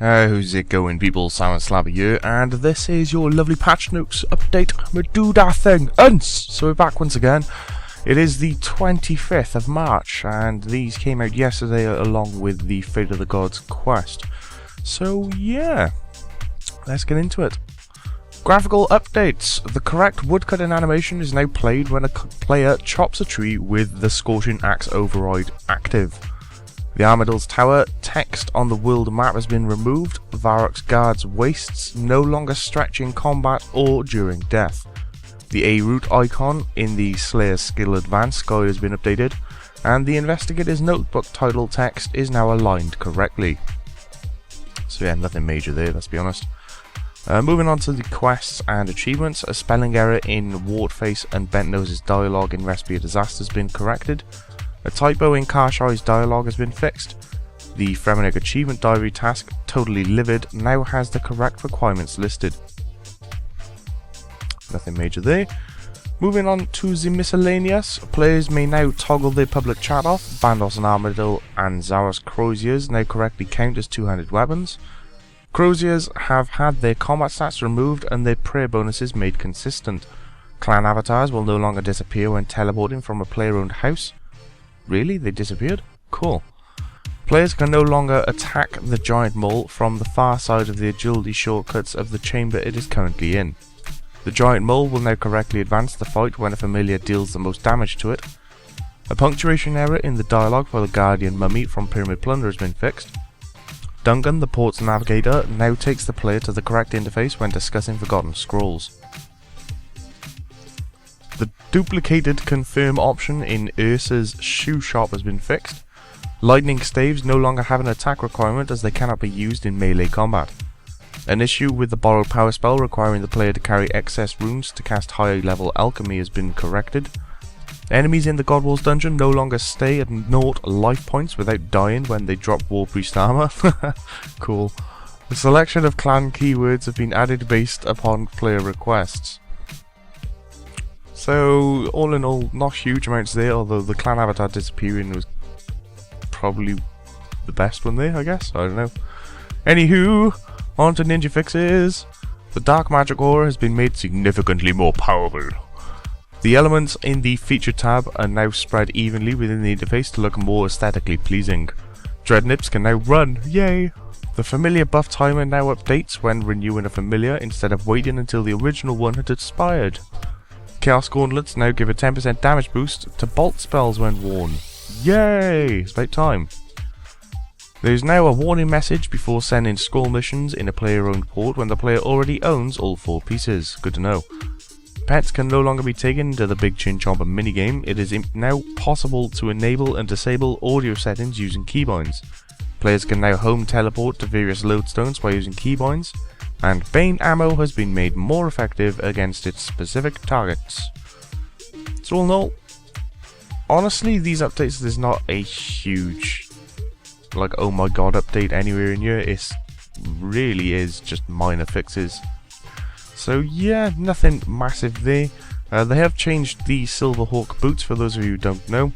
How's it going, people? Simon Slabber here, and this is your lovely patch notes update. Me do that thing, so we're back once again. It is the 25th of March, and these came out yesterday along with the Fate of the Gods quest. So yeah, let's get into it. Graphical updates. The correct woodcutting animation is now played when a player chops a tree with the Scorching Axe override active. The Armadyle's Tower text on the world map has been removed. Varrock's guards' wastes no longer stretch in combat or during death. The A route icon in the Slayer's Skill Advanced guide has been updated, and the Investigator's Notebook title text is now aligned correctly. So yeah, nothing major there, let's be honest. Moving on to the quests and achievements, a spelling error in Wartface and Bentnose's dialogue in Recipe of Disaster has been corrected. A typo in Karshai's dialogue has been fixed. The Fremennik achievement diary task, Totally Livid, now has the correct requirements listed. Nothing major there. Moving on to the miscellaneous, players may now toggle their public chat off. Bandos and Armadyle and Zaros Croziers now correctly count as two-handed weapons. Croziers have had their combat stats removed and their prayer bonuses made consistent. Clan avatars will no longer disappear when teleporting from a player-owned house. Really? They disappeared? Cool. Players can no longer attack the giant mole from the far side of the agility shortcuts of the chamber it is currently in. The giant mole will now correctly advance the fight when a familiar deals the most damage to it. A punctuation error in the dialogue for the Guardian Mummy from Pyramid Plunder has been fixed. Duncan, the port's navigator, now takes the player to the correct interface when discussing Forgotten Scrolls. The duplicated confirm option in Ursa's shoe shop has been fixed. Lightning staves no longer have an attack requirement as they cannot be used in melee combat. An issue with the borrowed power spell requiring the player to carry excess runes to cast higher level alchemy has been corrected. Enemies in the God Wars dungeon no longer stay at 0 life points without dying when they drop War Priest armor. Cool. The selection of clan keywords have been added based upon player requests. So, all in all, not huge amounts there, although the clan avatar disappearing was probably the best one there, I guess. I don't know. Anywho, on to ninja fixes. The Dark Magic Aura has been made significantly more powerful. The elements in the Feature tab are now spread evenly within the interface to look more aesthetically pleasing. Dreadnips can now run, yay! The familiar buff timer now updates when renewing a familiar instead of waiting until the original one had expired. Chaos Gauntlets now give a 10% damage boost to bolt spells when worn. Yay! It's about time. There is now a warning message before sending scroll missions in a player-owned port when the player already owns all 4 pieces. Good to know. Pets can no longer be taken into the Big Chin Chomper minigame. It is now possible to enable and disable audio settings using keybinds. Players can now home teleport to various lodestones by using keybinds. And Bane ammo has been made more effective against its specific targets. So all in all, honestly, these updates, there's not a huge, like, oh my god update anywhere in here. It really is just minor fixes. So yeah, nothing massive there. They have changed the Silverhawk boots for those of you who don't know.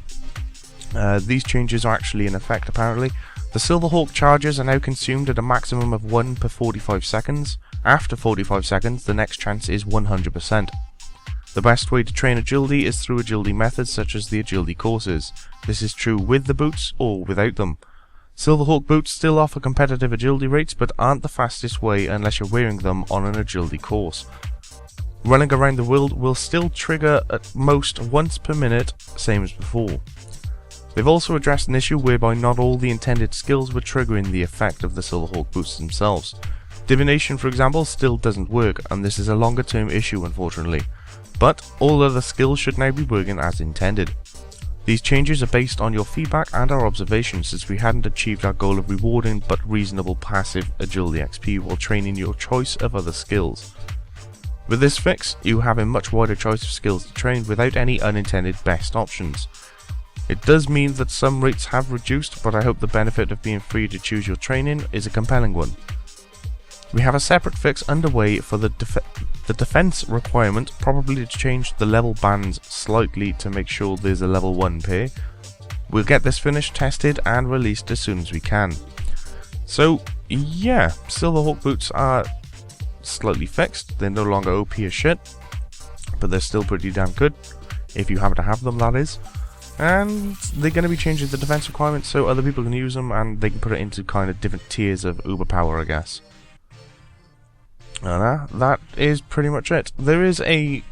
These changes are actually in effect apparently. The Silverhawk charges are now consumed at a maximum of 1 per 45 seconds. After 45 seconds, the next chance is 100%. The best way to train agility is through agility methods such as the agility courses. This is true with the boots or without them. Silverhawk boots still offer competitive agility rates but aren't the fastest way unless you're wearing them on an agility course. Running around the world will still trigger at most once per minute, same as before. They've also addressed an issue whereby not all the intended skills were triggering the effect of the Silverhawk boots themselves. Divination, for example, still doesn't work, and this is a longer term issue unfortunately, but all other skills should now be working as intended. These changes are based on your feedback and our observations, since we hadn't achieved our goal of rewarding but reasonable passive agility XP while training your choice of other skills. With this fix, you have a much wider choice of skills to train without any unintended best options. It does mean that some rates have reduced, but I hope the benefit of being free to choose your training is a compelling one. We have a separate fix underway for the defense requirement, probably to change the level bands slightly to make sure there's a level 1 pair. We'll get this finished, tested and released as soon as we can. So yeah, Silverhawk boots are slightly fixed. They're no longer OP as shit, but they're still pretty damn good if you happen to have them, that is. And they're going to be changing the defense requirements so other people can use them, and they can put it into kind of different tiers of uber power, I guess. And that is pretty much it. There is a,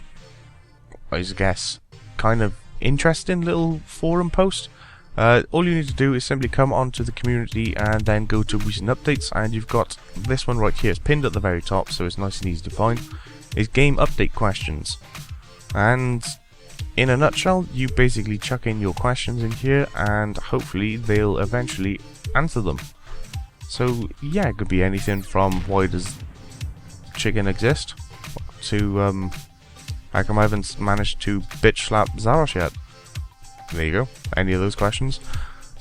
I guess, kind of interesting little forum post. All you need to do is simply come onto the community and then go to recent updates, and you've got this one right here. It's pinned at the very top, so it's nice and easy to find. It's game update questions, and in a nutshell, you basically chuck in your questions in here, and hopefully they'll eventually answer them. So yeah, it could be anything from why does chicken exist to how come I haven't managed to bitch slap Zarosh yet? There you go, any of those questions.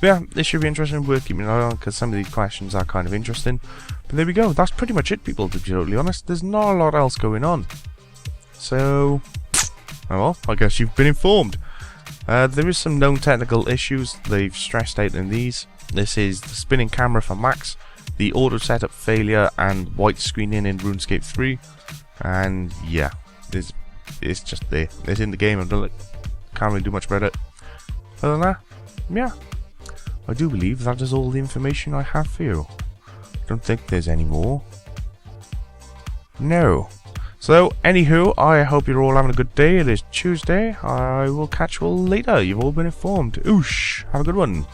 But yeah, this should be interesting, worth keeping an eye on, because some of these questions are kind of interesting. But there we go, that's pretty much it, people, to be totally honest. There's not a lot else going on. So, oh well, I guess you've been informed. There is some known technical issues they've stressed out in these. This is the spinning camera for Max, the auto setup failure, and white screening in RuneScape 3. And yeah, it's just there. It's in the game, I can't really do much about it. Other than that, yeah, I do believe that is all the information I have for you. Don't think there's any more. No. So, anywho, I hope you're all having a good day. It is Tuesday. I will catch you all later. You've all been informed. Oosh. Have a good one.